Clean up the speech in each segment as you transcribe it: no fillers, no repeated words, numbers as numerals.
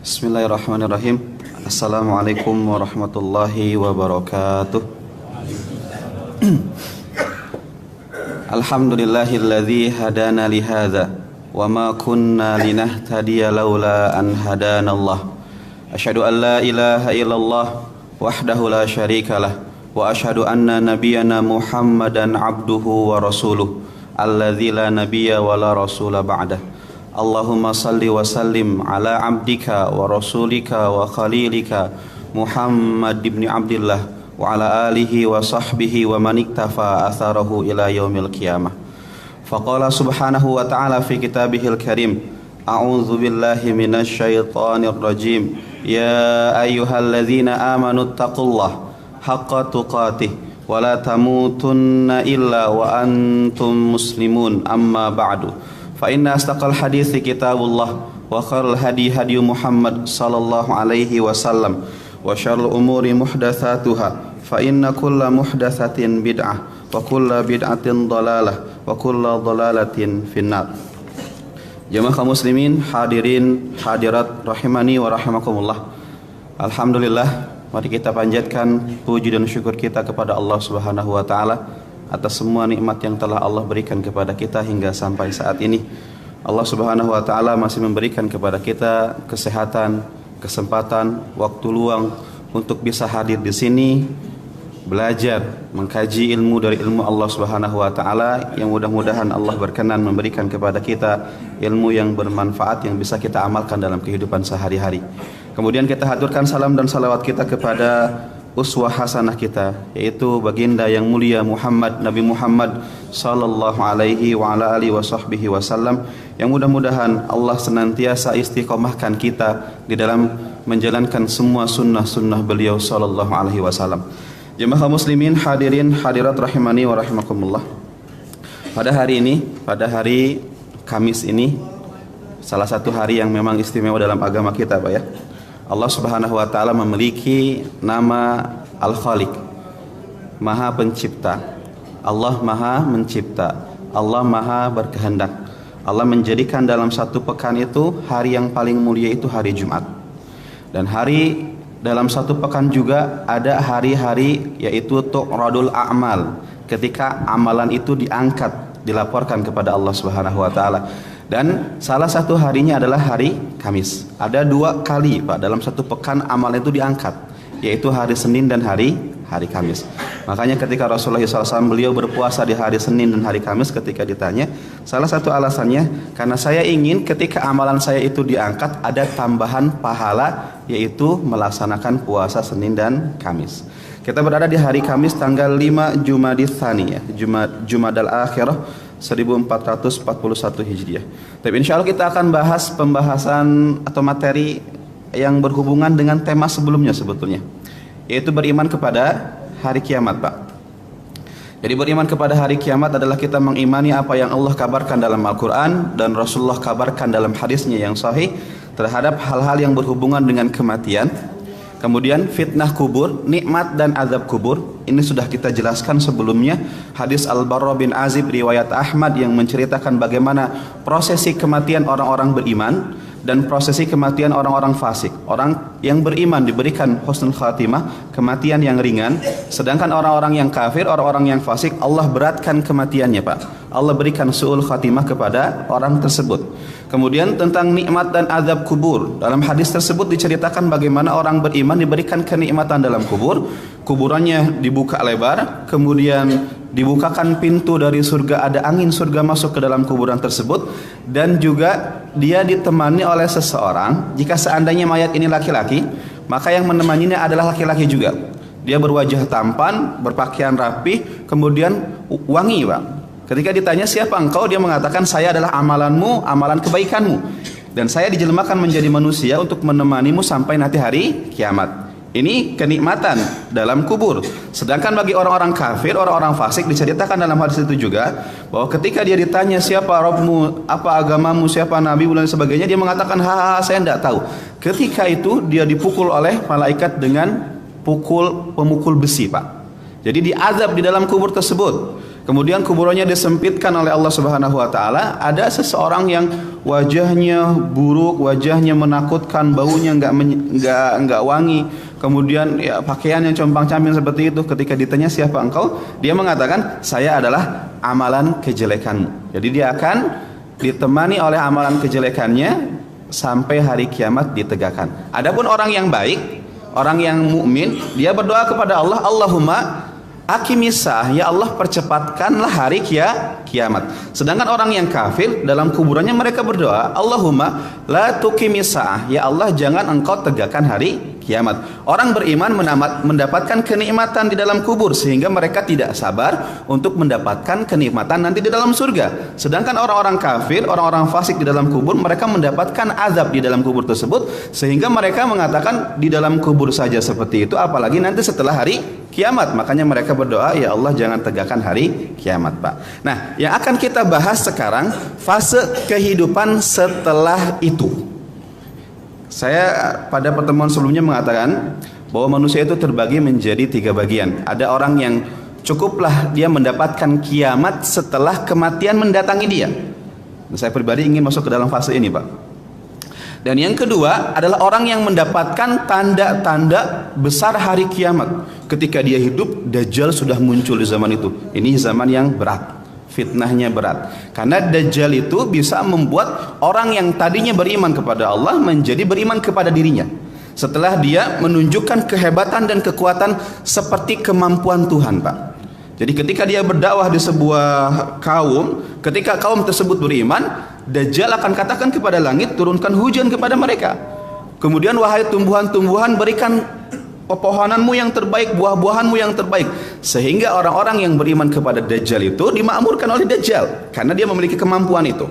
Bismillahirrahmanirrahim. Assalamualaikum warahmatullahi wabarakatuh. Alhamdulillahilladzi hadana lihadza wa ma kunna linahtadiya laula an hadanallah. Asyhadu an la ilaha illallah wahdahu la syarikalah wa asyhadu anna nabiyyana Muhammadan abduhu wa rasuluh alladzi la nabiyya wa la rasula ba'dah. Allahumma salli wa sallim ala abdika wa rasulika wa khalilika Muhammad ibn Abdillah wa ala alihi wa sahbihi wa man iktafa atharahu ila yaumil qiyamah. Faqala subhanahu wa ta'ala fi kitabihil karim, a'udzu billahi minasy syaithanir rajim, ya ayyuhalladzina amanu taqullaha haqqa tuqatih wa la tamutunna illa wa antum muslimun, amma ba'du. Fa inna astaqal hadithi kitabullah wa khairul hadi hadi Muhammad sallallahu alaihi wasallam wa syarrul umuri muhdatsatuha fa inna kulla muhdatsatin bid'ah wa kulla bid'atin dhalalah wa kulla dhalalatin finnar. Jamaah kaum muslimin, hadirin hadirat rahimani wa rahimakumullah. Alhamdulillah, mari kita panjatkan puji dan syukur kita kepada Allah Subhanahu wa taala atas semua nikmat yang telah Allah berikan kepada kita hingga sampai saat ini. Allah Subhanahu wa taala masih memberikan kepada kita kesehatan, kesempatan, waktu luang untuk bisa hadir di sini, belajar, mengkaji ilmu dari ilmu Allah Subhanahu wa taala yang mudah-mudahan Allah berkenan memberikan kepada kita ilmu yang bermanfaat yang bisa kita amalkan dalam kehidupan sehari-hari. Kemudian kita haturkan salam dan salawat kita kepada uswah hasanah kita, yaitu baginda yang mulia Muhammad, Nabi Muhammad sallallahu alaihi wa ala alihi wa sahbihi wasallam, yang mudah-mudahan Allah senantiasa istiqomahkan kita di dalam menjalankan semua sunnah-sunnah beliau sallallahu alaihi wasallam. Jemaah muslimin, hadirin hadirat rahimani wa rahimakumullah. Pada hari ini, pada hari Kamis ini, salah satu hari yang memang istimewa dalam agama kita, Pak ya. Allah Subhanahu wa taala memiliki nama Al-Khaliq, Maha Pencipta. Allah Maha Mencipta, Allah Maha Berkehendak. Allah menjadikan dalam satu pekan itu hari yang paling mulia itu hari Jumat. Dan hari dalam satu pekan juga ada hari-hari yaitu tu'radul a'mal, ketika amalan itu diangkat, dilaporkan kepada Allah Subhanahu wa taala. Dan salah satu harinya adalah hari Kamis. Ada dua kali Pak dalam satu pekan amal itu diangkat, yaitu hari Senin dan hari Kamis. Makanya ketika Rasulullah SAW beliau berpuasa di hari Senin dan hari Kamis, ketika ditanya, salah satu alasannya karena saya ingin ketika amalan saya itu diangkat ada tambahan pahala, yaitu melaksanakan puasa Senin dan Kamis. Kita berada di hari Kamis tanggal 5 Jumadits Tsaniyah, Jumadal Akhirah 1441 Hijriah. Tapi insya Allah kita akan bahas pembahasan atau materi yang berhubungan dengan tema sebelumnya sebetulnya, yaitu beriman kepada hari kiamat, Pak. Jadi beriman kepada hari kiamat adalah kita mengimani apa yang Allah kabarkan dalam Al-Quran dan Rasulullah kabarkan dalam hadisnya yang sahih terhadap hal-hal yang berhubungan dengan kematian. Kemudian fitnah kubur, nikmat dan azab kubur. Ini sudah kita jelaskan sebelumnya. Hadis Al-Barra bin Azib riwayat Ahmad yang menceritakan bagaimana prosesi kematian orang-orang beriman dan prosesi kematian orang-orang fasik. Orang yang beriman diberikan husnul khatimah, kematian yang ringan, sedangkan orang-orang yang kafir, orang-orang yang fasik, Allah beratkan kematiannya, Pak. Allah berikan su'ul khatimah kepada orang tersebut. Kemudian tentang nikmat dan azab kubur, dalam hadis tersebut diceritakan bagaimana orang beriman diberikan kenikmatan dalam kubur. Kuburannya dibuka lebar, kemudian dibukakan pintu dari surga, ada angin surga masuk ke dalam kuburan tersebut, dan juga dia ditemani oleh seseorang. Jika seandainya mayat ini laki-laki, maka yang menemaninya adalah laki-laki juga. Dia berwajah tampan, berpakaian rapi, kemudian wangi, Pak. Ketika ditanya siapa engkau, dia mengatakan saya adalah amalanmu, amalan kebaikanmu, dan saya dijelmakan menjadi manusia untuk menemanimu sampai nanti hari kiamat. Ini kenikmatan dalam kubur. Sedangkan bagi orang-orang kafir, orang-orang fasik, diceritakan dalam hadis itu juga bahwa ketika dia ditanya siapa Rabbmu, apa agamamu, siapa nabi dan sebagainya, dia mengatakan saya tidak tahu. Ketika itu dia dipukul oleh malaikat dengan pemukul besi, Pak. Jadi diazab di dalam kubur tersebut. kemudian kuburannya disempitkan oleh Allah Subhanahu wa taala, ada seseorang yang wajahnya buruk, wajahnya menakutkan, baunya enggak wangi, kemudian ya pakaiannya compang-camping seperti itu. Ketika ditanya siapa engkau, dia mengatakan saya adalah amalan kejelekanmu. Jadi dia akan ditemani oleh amalan kejelekannya sampai hari kiamat ditegakkan. Adapun orang yang baik, orang yang mukmin, dia berdoa kepada Allah, Allahumma akimisah, ya Allah percepatkanlah hari kiamat. Sedangkan orang yang kafir dalam kuburannya mereka berdoa, Allahumma la tuqimisah, ya Allah jangan engkau tegakkan hari kiamat. Orang beriman mendapatkan kenikmatan di dalam kubur sehingga mereka tidak sabar untuk mendapatkan kenikmatan nanti di dalam surga. Sedangkan orang-orang kafir, orang-orang fasik di dalam kubur, mereka mendapatkan azab di dalam kubur tersebut sehingga mereka mengatakan di dalam kubur saja seperti itu, apalagi nanti setelah hari kiamat. Makanya mereka berdoa, ya Allah jangan tegakkan hari kiamat, Pak. Nah, yang akan kita bahas sekarang fase kehidupan setelah itu. Saya pada pertemuan sebelumnya mengatakan bahwa manusia itu terbagi menjadi 3 bagian. Ada orang yang cukuplah dia mendapatkan kiamat setelah kematian mendatangi dia. Saya pribadi ingin masuk ke dalam fase ini, Pak. Dan yang kedua adalah orang yang mendapatkan tanda-tanda besar hari kiamat. Ketika dia hidup, Dajjal sudah muncul di zaman itu. Ini zaman yang berat, fitnahnya berat. Karena Dajjal itu bisa membuat orang yang tadinya beriman kepada Allah menjadi beriman kepada dirinya. Setelah dia menunjukkan kehebatan dan kekuatan seperti kemampuan Tuhan, Pak. Jadi ketika dia berdakwah di sebuah kaum, ketika kaum tersebut beriman, Dajjal akan katakan kepada langit, turunkan hujan kepada mereka. Kemudian wahai tumbuhan-tumbuhan, berikan pepohonanmu yang terbaik, buah-buahanmu yang terbaik. Sehingga orang-orang yang beriman kepada Dajjal itu dimakmurkan oleh Dajjal karena dia memiliki kemampuan itu.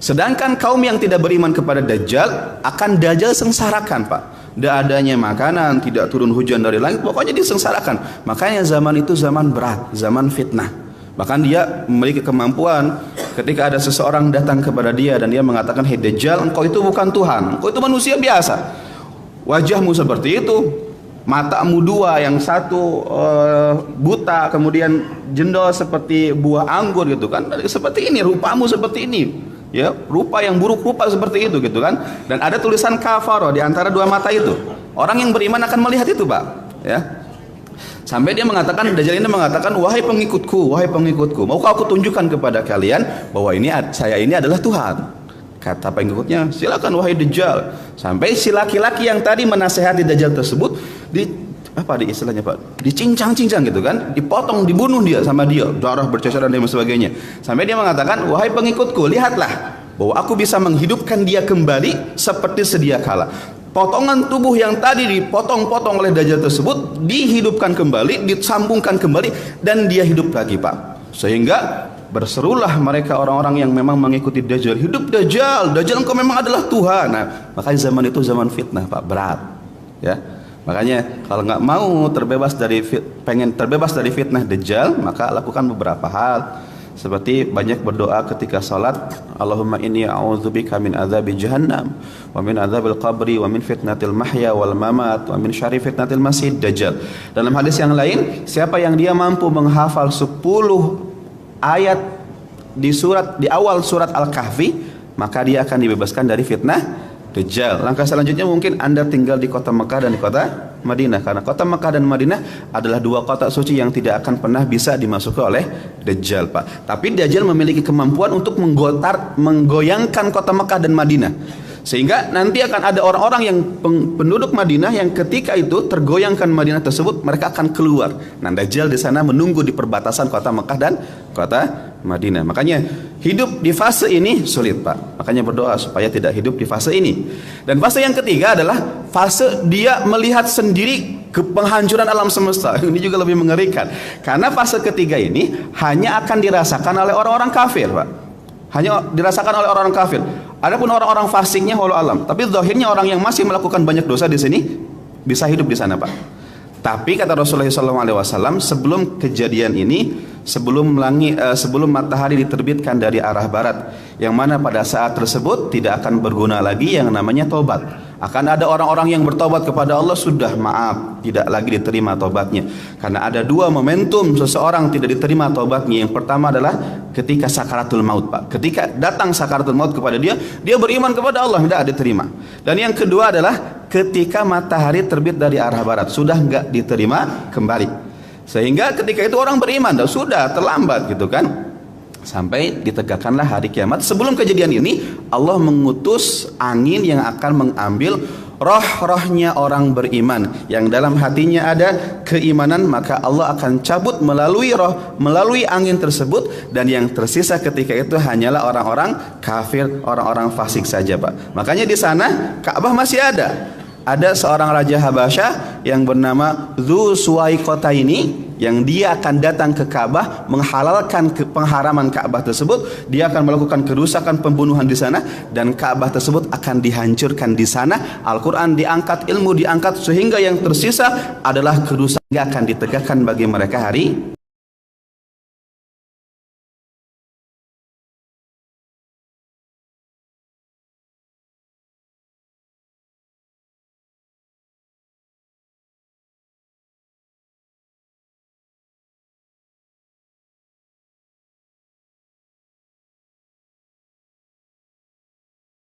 Sedangkan kaum yang tidak beriman kepada Dajjal akan Dajjal sengsarakan, Pak. Tidak adanya makanan, tidak turun hujan dari langit, pokoknya disengsarakan. Makanya zaman itu zaman berat, zaman fitnah. Bahkan dia memiliki kemampuan ketika ada seseorang datang kepada dia dan dia mengatakan, "Hei Dajjal, engkau itu bukan Tuhan, engkau itu manusia biasa. Wajahmu seperti itu, matamu 2, yang satu buta, kemudian jendol seperti buah anggur gitu kan. Seperti ini, rupamu seperti ini. Ya, rupa yang buruk rupa seperti itu gitu kan. Dan ada tulisan kafaro di antara 2 mata itu. Orang yang beriman akan melihat itu, Pak. Ya. Sampai dia mengatakan, Dajjal ini mengatakan, wahai pengikutku, maukah aku tunjukkan kepada kalian bahwa saya ini adalah Tuhan. Kata pengikutnya, silakan wahai Dajjal. Sampai si laki-laki yang tadi menasehati Dajjal tersebut istilahnya, Pak, dicincang-cincang gitu kan, dipotong, dibunuh dia sama dia, darah berceceran dan sebagainya. Sampai dia mengatakan, wahai pengikutku, lihatlah bahwa aku bisa menghidupkan dia kembali seperti sedia kala. Potongan tubuh yang tadi dipotong-potong oleh Dajjal tersebut dihidupkan kembali, disambungkan kembali, dan dia hidup lagi, Pak. Sehingga berserulah mereka orang-orang yang memang mengikuti Dajjal, hidup Dajjal, Dajjal engkau memang adalah Tuhan. Nah, makanya zaman itu zaman fitnah, Pak, berat. Ya. Makanya kalau nggak mau pengen terbebas dari fitnah Dajjal, maka lakukan beberapa hal. Seperti banyak berdoa ketika salat, Allahumma inni a'udzubika min adzabi jahannam wa min adzabil qabri wa min fitnatil mahya wal mamat wa min syarri fitnatil masih Dajjal. Dalam hadis yang lain, siapa yang dia mampu menghafal 10 ayat di awal surat Al-Kahfi, maka dia akan dibebaskan dari fitnah Dajjal. Langkah selanjutnya mungkin Anda tinggal di kota Mekah dan di kota Madinah, karena kota Mekah dan Madinah adalah 2 kota suci yang tidak akan pernah bisa dimasuki oleh Dajjal, Pak. Tapi Dajjal memiliki kemampuan untuk menggoyangkan kota Mekah dan Madinah. Sehingga nanti akan ada orang-orang yang penduduk Madinah yang ketika itu tergoyangkan Madinah tersebut, mereka akan keluar. Nah, Dajjal di sana menunggu di perbatasan kota Mekah dan kota Madinah. Makanya hidup di fase ini sulit, Pak. Makanya berdoa supaya tidak hidup di fase ini. Dan fase yang ketiga adalah fase dia melihat sendiri ke penghancuran alam semesta. Ini juga lebih mengerikan. Karena fase ketiga ini hanya akan dirasakan oleh orang-orang kafir, Pak. Hanya dirasakan oleh orang-orang kafir. Adapun orang-orang fasiknya walau alam. Tapi zahirnya orang yang masih melakukan banyak dosa di sini bisa hidup di sana, Pak. Tapi kata Rasulullah SAW, sebelum kejadian ini, sebelum matahari diterbitkan dari arah barat, yang mana pada saat tersebut tidak akan berguna lagi yang namanya taubat. Akan ada orang-orang yang bertobat kepada Allah, sudah maaf, tidak lagi diterima tobatnya. Karena ada dua momentum seseorang tidak diterima tobatnya. Yang pertama adalah ketika sakaratul maut, Pak. Ketika datang sakaratul maut kepada dia, dia beriman kepada Allah, tidak diterima. Dan yang kedua adalah ketika matahari terbit dari arah barat, sudah enggak diterima kembali. Sehingga ketika itu orang beriman, sudah terlambat gitu kan. Sampai ditegakkanlah hari kiamat. Sebelum kejadian ini, Allah mengutus angin yang akan mengambil roh-rohnya orang beriman yang dalam hatinya ada keimanan, maka Allah akan cabut melalui roh, melalui angin tersebut, dan yang tersisa ketika itu hanyalah orang-orang kafir, orang-orang fasik saja, Pak. Makanya di sana Ka'bah masih ada. Ada seorang raja Habasyah yang bernama Dzu Suwaikotaini, yang dia akan datang ke Ka'bah menghalalkan pengharaman Ka'bah tersebut. Dia akan melakukan kerusakan, pembunuhan di sana, dan Ka'bah tersebut akan dihancurkan di sana. Al-Quran diangkat, ilmu diangkat, sehingga yang tersisa adalah kerusakan yang akan ditegakkan bagi mereka hari